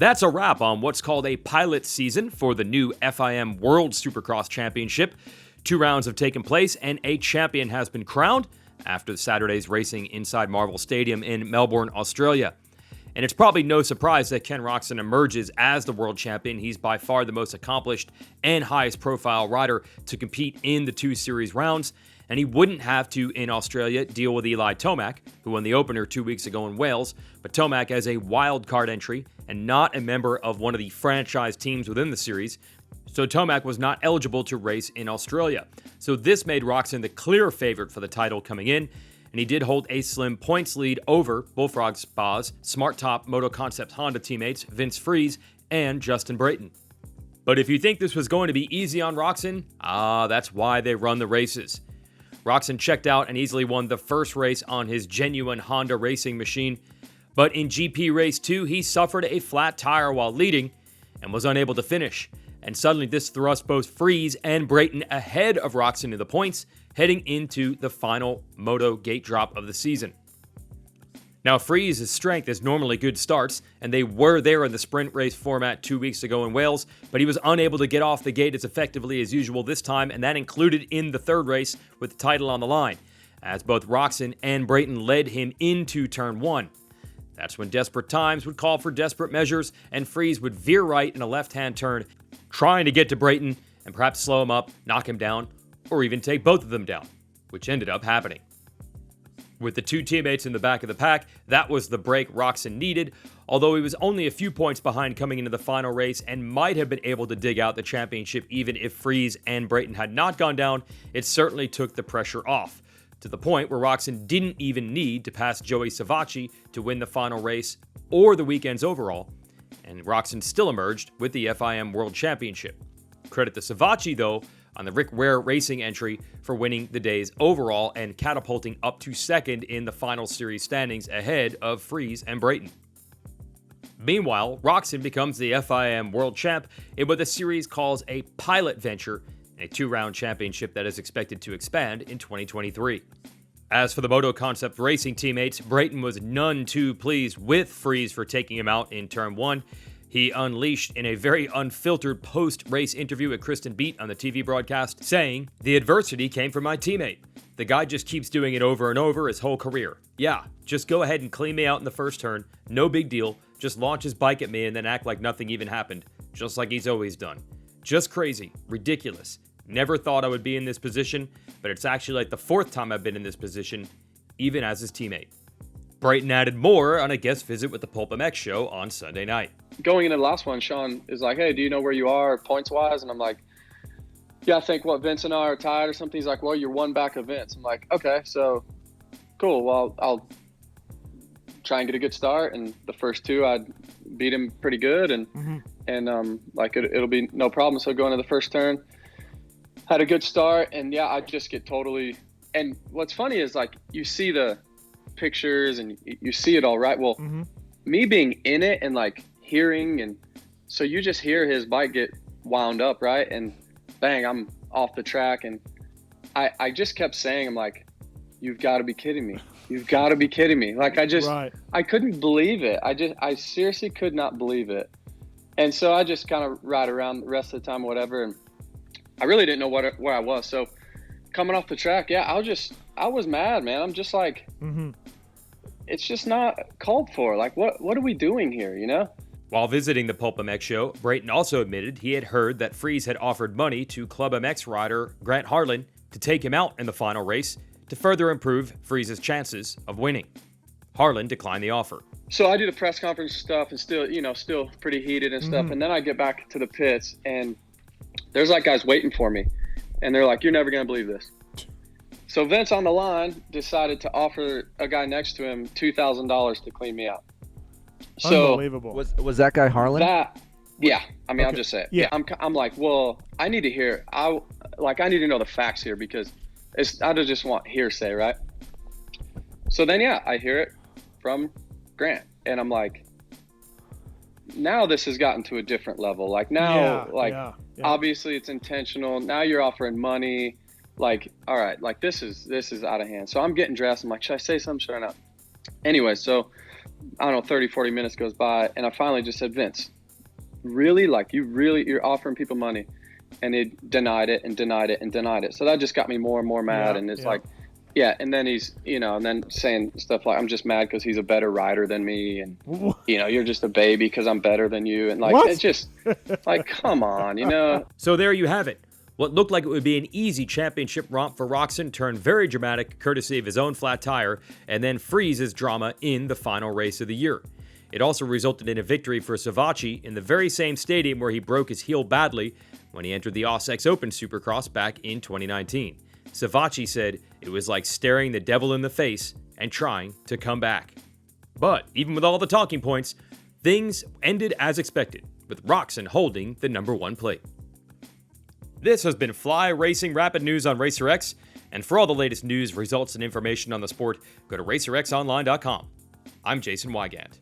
That's a wrap on what's called a pilot season for the new FIM World Supercross Championship. 2 rounds have taken place, and a champion has been crowned after Saturday's racing inside Marvel Stadium in Melbourne, Australia. And it's probably no surprise that Ken Roczen emerges as the world champion. He's by far the most accomplished and highest profile rider to compete in the 2 series rounds, and he wouldn't have to, in Australia, deal with Eli Tomac, who won the opener 2 weeks ago in Wales, but Tomac has a wild card entry and not a member of one of the franchise teams within the series, so Tomac was not eligible to race in Australia. So this made Roczen the clear favorite for the title coming in, and he did hold a slim points lead over Bullfrog Spa's Smart Top Moto Concept Honda teammates Vince Friese and Justin Brayton. But if you think this was going to be easy on Roczen, that's why they run the races. Roczen checked out and easily won the first race on his genuine Honda racing machine, but in GP Race 2, he suffered a flat tire while leading and was unable to finish. And suddenly this thrust both Friese and Brayton ahead of Roczen in the points, heading into the final moto gate drop of the season. Now, Friese's strength is normally good starts, and they were there in the sprint race format 2 weeks ago in Wales, but he was unable to get off the gate as effectively as usual this time, and that included in the third race with the title on the line, as both Roczen and Brayton led him into turn 1. That's when desperate times would call for desperate measures, and Friese would veer right in a left-hand turn, trying to get to Brayton and perhaps slow him up, knock him down, or even take both of them down, which ended up happening. With the 2 teammates in the back of the pack, that was the break Roczen needed, although he was only a few points behind coming into the final race and might have been able to dig out the championship even if Friese and Brayton had not gone down. It certainly took the pressure off, to the point where Roczen didn't even need to pass Joey Savacci to win the final race or the weekend's overall, and Roczen still emerged with the FIM World Championship. Credit to Savacci, though, on the Rick Ware Racing entry for winning the day's overall and catapulting up to second in the final series standings ahead of Friese and Brayton. Meanwhile, Roczen becomes the FIM World Champ in what the series calls a pilot venture, a 2-round championship that is expected to expand in 2023. As for the Moto Concept Racing teammates, Brayton was none too pleased with Friese for taking him out in turn 1. He unleashed in a very unfiltered post-race interview at Kristen Beat on the TV broadcast, saying, "The adversity came from my teammate. The guy just keeps doing it over and over his whole career. Yeah, just go ahead and clean me out in the first turn. No big deal. Just launch his bike at me and then act like nothing even happened. Just like he's always done. Just crazy. Ridiculous. Never thought I would be in this position, but it's actually like the 4th time I've been in this position, even as his teammate." Brayton added more on a guest visit with the ClubMx show on Sunday night. Going into the last one, Sean is like, "Hey, do you know where you are points-wise?" And I'm like, "Yeah, I think Vince and I are tied or something." He's like, "Well, you're 1 back of Vince." I'm like, "Okay, so cool. Well, I'll try and get a good start." And the first 2, I'd beat him pretty good, and it'll be no problem. So going to the first turn, had a good start, and yeah, I just get totally. And what's funny is like you see the pictures and you see it all, right? Well, me being in it and like hearing, and so you just hear his bike get wound up, right? And bang, I'm off the track, and I just kept saying, I'm like, "You've got to be kidding me. You've got to be kidding me." Like I couldn't believe it. I seriously could not believe it. And so I just kind of ride around the rest of the time, whatever, and I really didn't know where I was. So coming off the track, yeah, I was mad, man. I'm just like, it's just not called for. Like, what are we doing here, you know? While visiting the ClubMx show, Brayton also admitted he had heard that Friese had offered money to ClubMx rider Grant Harlan to take him out in the final race to further improve Friese's chances of winning. Harlan declined the offer. So I do the press conference stuff and still pretty heated and stuff. And then I get back to the pits and there's like guys waiting for me. And they're like, "You're never going to believe this." So Vince on the line decided to offer a guy next to him $2,000 to clean me out. So unbelievable. Was that guy Harlan? Yeah. I mean, okay. I'll just say it. Yeah. I'm like, well, I need to hear. I need to know the facts here because I don't just want hearsay, right? So then, yeah, I hear it from Grant, and I'm like, now this has gotten to a different level. Like now, obviously it's intentional. Now you're offering money. Like, all right, like this is out of hand. So I'm getting dressed. I'm like, should I say something? Should I not? Anyway, so I don't know, 30, 40 minutes goes by, and I finally just said, Vince, really? Like, you're offering people money? And he denied it and denied it and denied it. So that just got me more and more mad. And it's like, yeah. And then he's, and then saying stuff like, I'm just mad because he's a better rider than me. And, you're just a baby because I'm better than you. And like, it's just like, come on, So there you have it. What looked like it would be an easy championship romp for Roczen turned very dramatic, courtesy of his own flat tire, and then Friese's drama in the final race of the year. It also resulted in a victory for Savatgy in the very same stadium where he broke his heel badly when he entered the WSX Open Supercross back in 2019. Savatgy said it was like staring the devil in the face and trying to come back. But even with all the talking points, things ended as expected, with Roczen holding the number 1 plate. This has been Fly Racing Rapid News on RacerX, and for all the latest news, results, and information on the sport, go to racerxonline.com. I'm Jason Wygant.